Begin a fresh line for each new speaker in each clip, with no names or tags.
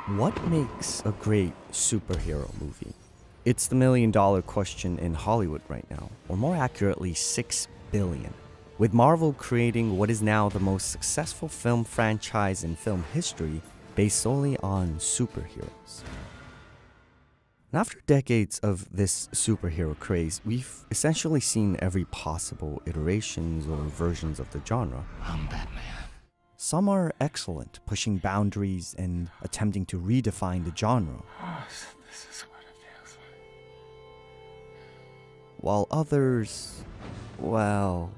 What makes a great superhero movie? It's the $1 million question in Hollywood right now, or more accurately, 6 billion. With Marvel creating what is now the most successful film franchise in film history based solely on superheroes. And after decades of this superhero craze, we've essentially seen every possible iterations or versions of the genre.
I'm Batman.
Some are excellent, pushing boundaries and attempting to redefine the genre,
Oh, this is what it feels like.
while others, well...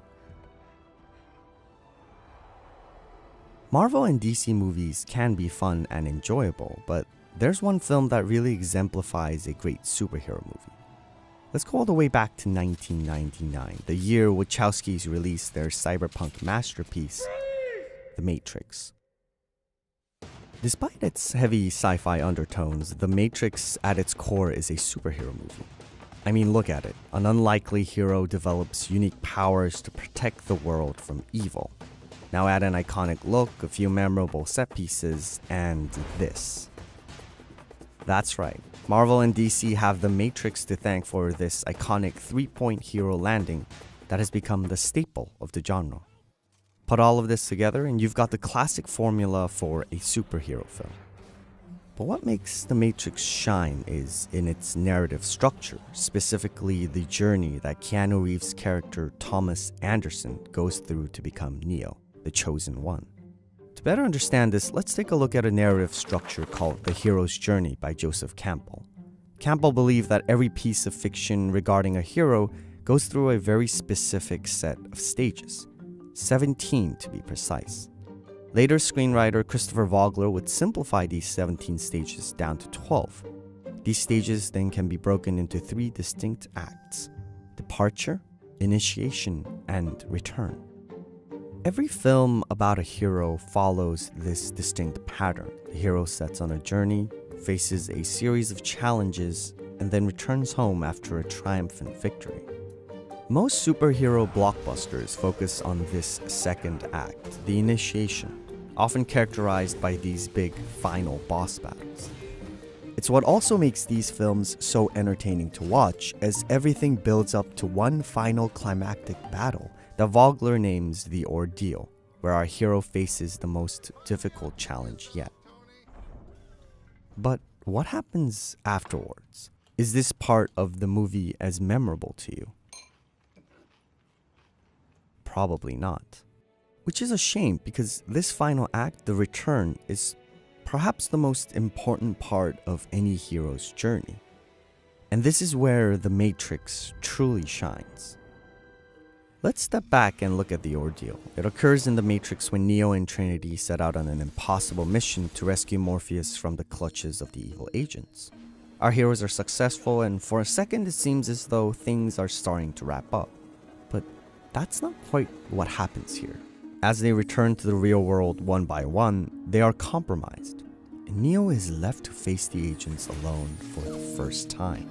Marvel and DC movies can be fun and enjoyable, but there's one film that really exemplifies a great superhero movie. Let's go all the way back to 1999, the year Wachowskis released their cyberpunk masterpiece, The Matrix. Despite its heavy sci-fi undertones, The Matrix at its core is a superhero movie. I mean, look at it. An unlikely hero develops unique powers to protect the world from evil. Now add an iconic look, a few memorable set pieces, and this. That's right. Marvel and DC have The Matrix to thank for this iconic three-point hero landing that has become the staple of the genre. Put all of this together and you've got the classic formula for a superhero film. But what makes The Matrix shine is in its narrative structure, specifically the journey that Keanu Reeves' character Thomas Anderson goes through to become Neo, the Chosen One. To better understand this, let's take a look at a narrative structure called The Hero's Journey by Joseph Campbell. Campbell believed that every piece of fiction regarding a hero goes through a very specific set of stages, 17 to be precise. Later screenwriter Christopher Vogler would simplify these 17 stages down to 12. These stages then can be broken into 3 distinct acts: departure, initiation, and return. Every film about a hero follows this distinct pattern. The hero sets on a journey, faces a series of challenges, and then returns home after a triumphant victory. Most superhero blockbusters focus on this second act, the initiation, often characterized by these big final boss battles. It's what also makes these films so entertaining to watch, as everything builds up to one final climactic battle that Vogler names the ordeal, where our hero faces the most difficult challenge yet. But what happens afterwards? Is this part of the movie as memorable to you? Probably not. Which is a shame, because this final act, the return, is perhaps the most important part of any hero's journey. And this is where The Matrix truly shines. Let's step back and look at the ordeal. It occurs in The Matrix when Neo and Trinity set out on an impossible mission to rescue Morpheus from the clutches of the evil agents. Our heroes are successful, and for a second it seems as though things are starting to wrap up. But that's not quite what happens here. As they return to the real world one by one, they are compromised, and Neo is left to face the agents alone for the first time.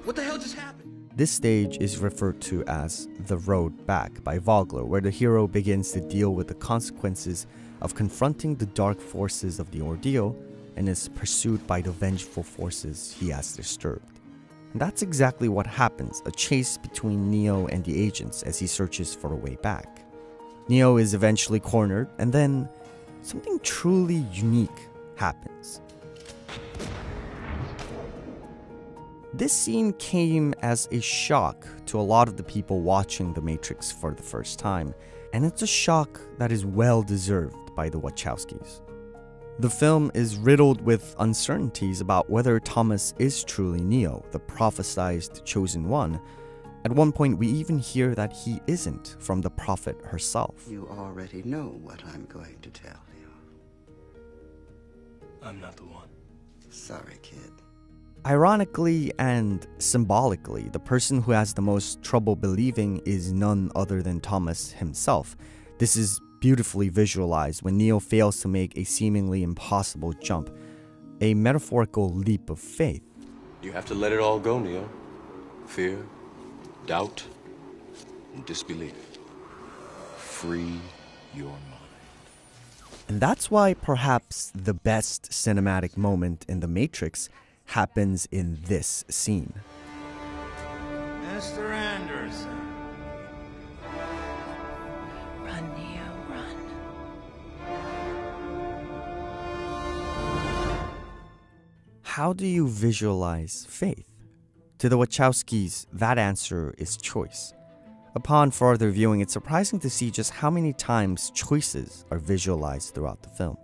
What the hell just happened?
This stage is referred to as The Road Back by Vogler, where the hero begins to deal with the consequences of confronting the dark forces of the ordeal and is pursued by the vengeful forces he has disturbed. And that's exactly what happens, a chase between Neo and the agents as he searches for a way back. Neo is eventually cornered, and then something truly unique happens. This scene came as a shock to a lot of the people watching The Matrix for the first time, and it's a shock that is well deserved by the Wachowskis. The film is riddled with uncertainties about whether Thomas is truly Neo, the prophesized Chosen One. At one point, we even hear that he isn't, from the prophet herself.
You already know what I'm going to tell you.
I'm not the one.
Sorry, kid.
Ironically and symbolically, the person who has the most trouble believing is none other than Thomas himself. This is beautifully visualized when Neo fails to make a seemingly impossible jump, a metaphorical leap of faith.
You have to let it all go, Neo. Fear, doubt, and disbelief. Free your mind.
And that's why perhaps the best cinematic moment in The Matrix happens in this scene.
Mr. Anderson.
Run, Neo, run.
How do you visualize faith? To the Wachowskis, that answer is choice. Upon further viewing, it's surprising to see just how many times choices are visualized throughout the film.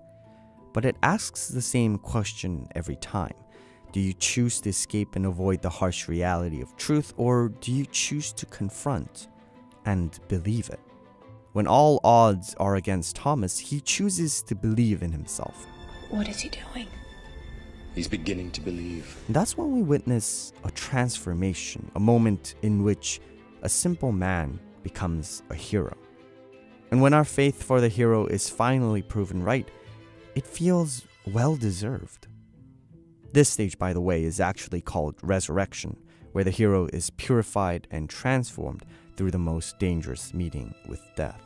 But it asks the same question every time. Do you choose to escape and avoid the harsh reality of truth, or do you choose to confront and believe it? When all odds are against Thomas, he chooses to believe in himself.
What is he doing?
He's beginning to believe.
And that's when we witness a transformation, a moment in which a simple man becomes a hero. And when our faith for the hero is finally proven right, it feels well-deserved. This stage, by the way, is actually called Resurrection, where the hero is purified and transformed through the most dangerous meeting with death.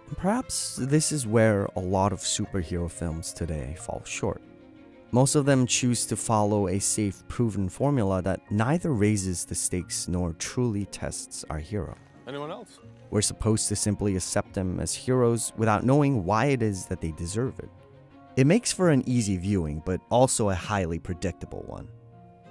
And perhaps this is where a lot of superhero films today fall short. Most of them choose to follow a safe, proven formula that neither raises the stakes nor truly tests our hero.
Anyone else?
We're supposed to simply accept them as heroes without knowing why it is that they deserve it. It makes for an easy viewing, but also a highly predictable one.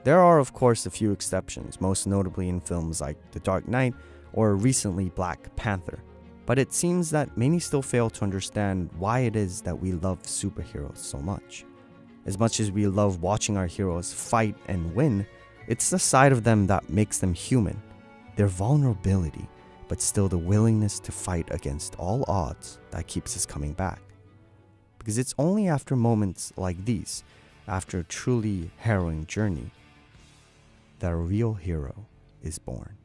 There are, of course, a few exceptions, most notably in films like The Dark Knight or recently Black Panther. But it seems that many still fail to understand why it is that we love superheroes so much. As much as we love watching our heroes fight and win, it's the side of them that makes them human. Their vulnerability, but still the willingness to fight against all odds that keeps us coming back. Because it's only after moments like these, after a truly harrowing journey, that a real hero is born.